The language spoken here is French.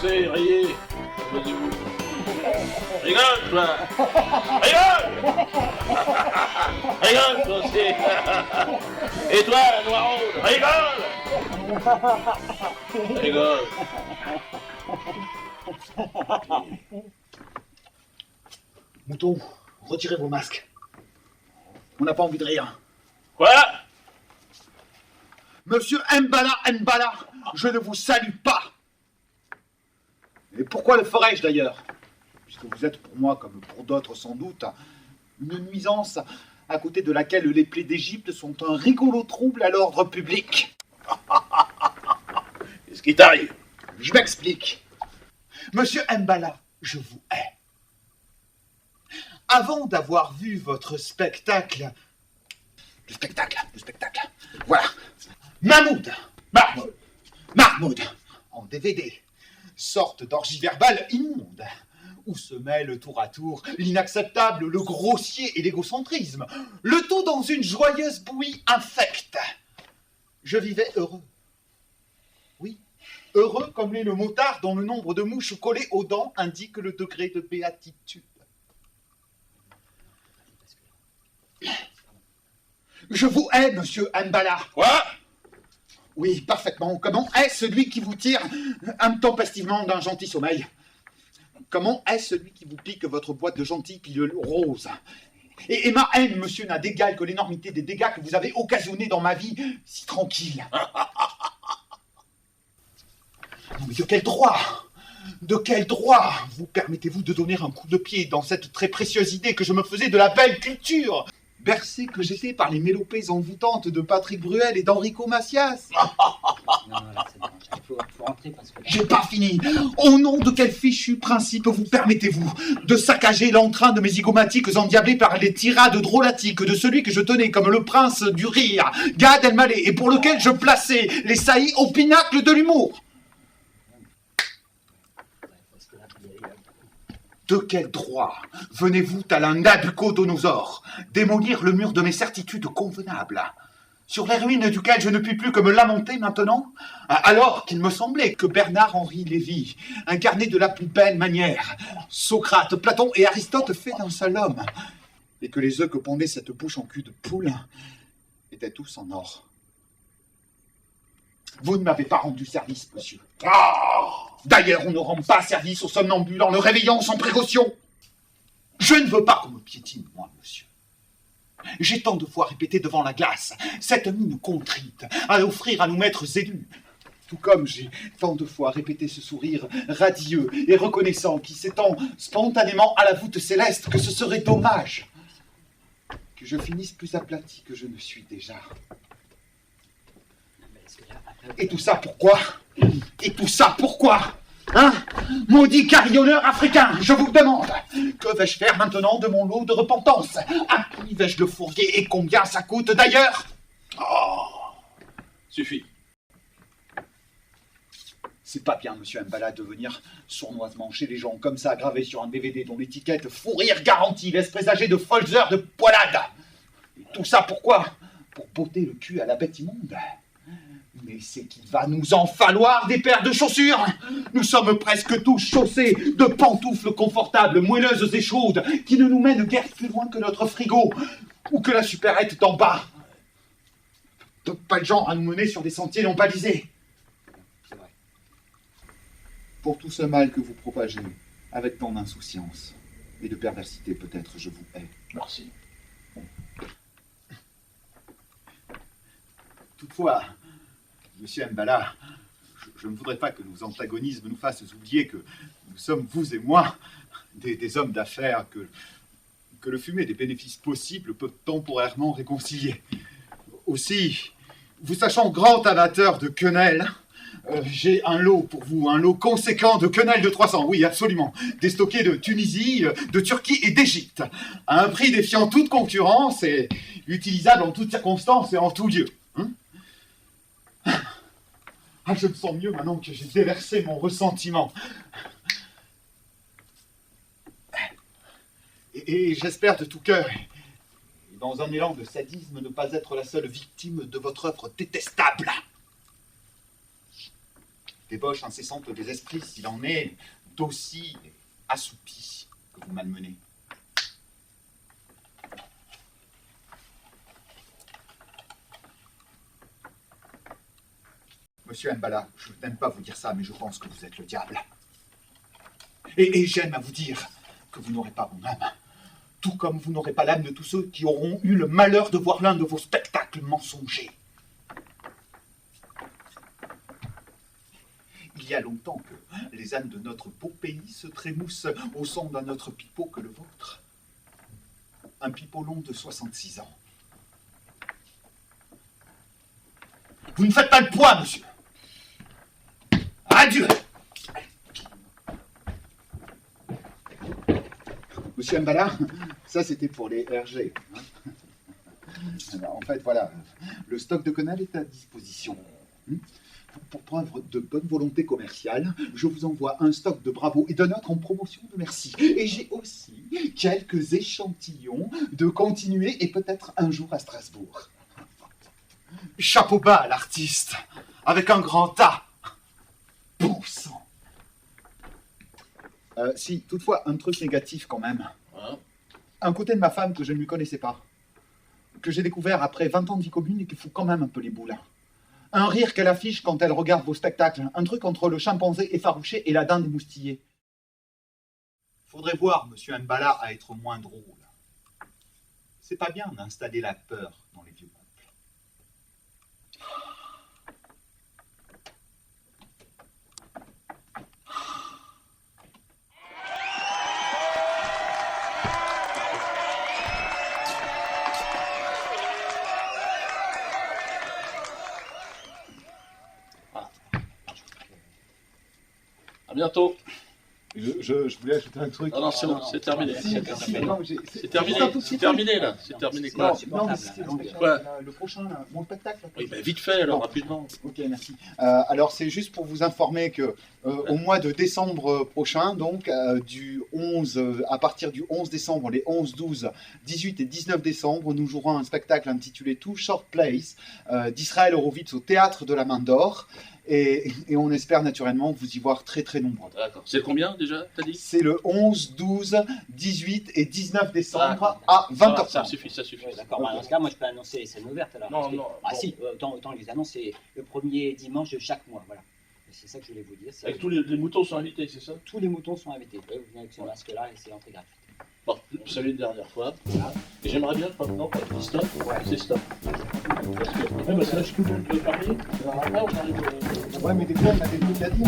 dansez, riez. Amusez-vous. Rigole, toi. Rigole. Rigole, toi aussi. Et toi, Noiraude, rigole. Rigole. Mouton, retirez vos masques. On n'a pas envie de rire. Quoi? Monsieur Mbala, je ne vous salue pas. Et pourquoi le ferais-je d'ailleurs? Puisque vous êtes pour moi, comme pour d'autres sans doute, une nuisance à côté de laquelle les plaies d'Égypte sont un rigolo trouble à l'ordre public. Qu'est-ce qui t'arrive? Je m'explique. Monsieur Mbala, je vous hais. Avant d'avoir vu votre spectacle... Le spectacle. Voilà. Mahmoud, en DVD. Sorte d'orgie verbale immonde, où se mêlent tour à tour l'inacceptable, le grossier et l'égocentrisme, le tout dans une joyeuse bouillie infecte. Je vivais heureux. Oui, heureux comme l'est le motard dont le nombre de mouches collées aux dents indique le degré de béatitude. Je vous hais, monsieur Mbala. Quoi? Oui, parfaitement. Comment est celui qui vous tire intempestivement d'un gentil sommeil? Comment est celui qui vous pique votre boîte de gentilles pilules roses? Et ma haine, monsieur, n'a d'égal que l'énormité des dégâts que vous avez occasionnés dans ma vie si tranquille. Non, mais de quel droit vous permettez-vous de donner un coup de pied dans cette très précieuse idée que je me faisais de la belle culture, bercé que j'étais par les mélopées envoûtantes de Patrick Bruel et d'Enrico Macias? Non, là, c'est bon, il faut rentrer parce que... J'ai pas fini. Au nom de quel fichu principe vous permettez-vous de saccager l'entrain de mes zygomatiques endiablés par les tirades drôlatiques de celui que je tenais comme le prince du rire, Gad Elmaleh, et pour lequel je plaçais les saillies au pinacle de l'humour? De quel droit venez-vous, tel un nabucodonosor, démolir le mur de mes certitudes convenables, sur les ruines duquel je ne puis plus que me lamenter maintenant, alors qu'il me semblait que Bernard-Henri Lévy incarnait de la plus belle manière Socrate, Platon et Aristote faits d'un seul homme, et que les œufs que pondait cette bouche en cul de poule étaient tous en or. Vous ne m'avez pas rendu service, monsieur. D'ailleurs, on ne rend pas service au somnambule en le réveillant sans précaution. Je ne veux pas qu'on me piétine, moi, monsieur. J'ai tant de fois répété devant la glace cette mine contrite à offrir à nos maîtres élus. Tout comme j'ai tant de fois répété ce sourire radieux et reconnaissant qui s'étend spontanément à la voûte céleste que ce serait dommage que je finisse plus aplati que je ne suis déjà. Et tout ça pourquoi? Hein? Maudit carillonneur africain, je vous demande, que vais-je faire maintenant de mon lot de repentance? À qui vais-je le fourguer et combien ça coûte d'ailleurs? Suffit. C'est pas bien, monsieur Mbala, de venir sournoisement chez les gens comme ça, gravé sur un DVD dont l'étiquette fou rire garantie laisse présager de folles heures de poilade. Et tout ça pourquoi? Pour botter le cul à la bête immonde. Mais c'est qu'il va nous en falloir des paires de chaussures. Nous sommes presque tous chaussés de pantoufles confortables, moelleuses et chaudes, qui ne nous mènent guère plus loin que notre frigo, ou que la supérette d'en bas. Pas le genre à nous mener sur des sentiers non balisés. C'est vrai. Pour tout ce mal que vous propagez, avec tant d'insouciance et de perversité peut-être, je vous hais. Merci. Toutefois, monsieur Mbala, je ne voudrais pas que nos antagonismes nous fassent oublier que nous sommes, vous et moi, des hommes d'affaires que le fumet des bénéfices possibles peut temporairement réconcilier. Aussi, vous sachant grand amateur de quenelles, j'ai un lot pour vous, un lot conséquent de quenelles de 300, oui, absolument, déstockées de Tunisie, de Turquie et d'Égypte, à un prix défiant toute concurrence et utilisable en toutes circonstances et en tout lieu. Je me sens mieux maintenant que j'ai déversé mon ressentiment. Et j'espère de tout cœur, et dans un élan de sadisme, ne pas être la seule victime de votre œuvre détestable. débauche incessante des esprits, s'il en est, d'aussi assoupi que vous malmenez. Monsieur Mbala, je n'aime pas vous dire ça, mais je pense que vous êtes le diable. Et j'aime à vous dire que vous n'aurez pas mon âme. Tout comme vous n'aurez pas l'âme de tous ceux qui auront eu le malheur de voir l'un de vos spectacles mensongers. Il y a longtemps que les âmes de notre beau pays se trémoussent au son d'un autre pipeau que le vôtre. Un pipeau long de 66 ans. Vous ne faites pas le poids, monsieur. Adieu. Monsieur Mbala, ça c'était pour les RG. Alors, en fait, voilà, le stock de quenelle est à disposition. Pour preuve de bonne volonté commerciale, je vous envoie un stock de Bravo et d'un autre en promotion de merci. Et j'ai aussi quelques échantillons de continuer et peut-être un jour à Strasbourg. Chapeau bas à l'artiste, avec un grand A. Bon sang. Si, toutefois, un truc négatif quand même. Hein? Un côté de ma femme que je ne lui connaissais pas. Que j'ai découvert après 20 ans de vie commune et qui fout quand même un peu les boules. Un rire qu'elle affiche quand elle regarde vos spectacles. Un truc entre le chimpanzé effarouché et la dinde émoustillée. Faudrait voir monsieur Mbala à être moins drôle. C'est pas bien d'installer la peur dans les vieux couples. À bientôt. Je voulais ajouter un truc. Non, non, c'est bon, c'est terminé. C'est terminé, un tout petit c'est terminé là. C'est terminé quoi? Non, mais c'est Quoi? le prochain, là, mon spectacle. Là. Oui, ben vite fait alors, Non. rapidement. Ok, merci. Alors, c'est juste pour vous informer que au mois de décembre prochain, donc du 11, à partir du 11 décembre, les 11, 12, 18 et 19 décembre, nous jouerons un spectacle intitulé Two Short Plays d'Israël Horowitz au Théâtre de la Main d'Or. Et on espère naturellement vous y voir très très nombreux. D'accord. C'est combien déjà, t'as dit? C'est le 11, 12, 18 et 19 décembre Ah, à 20h30. Ça suffit, ça suffit. Ouais, d'accord, dans ce cas, moi je peux annoncer les scènes ouvertes alors. Non, parce que- non, Ah bon. si, autant les annoncer le premier dimanche de chaque mois, voilà. C'est ça que je voulais vous dire. c'est- Avec tous les moutons sont invités, c'est ça? Tous les moutons sont invités. Ouais, vous venez avec ce masque-là et c'est l'entrée gratuite. Bon, vous savez une dernière fois. Et j'aimerais bien maintenant, stop, c'est stop. Parce que, parce que là, je peux parler. Alors après, on arrive. Ouais, mais des fois, on a des trucs à dire.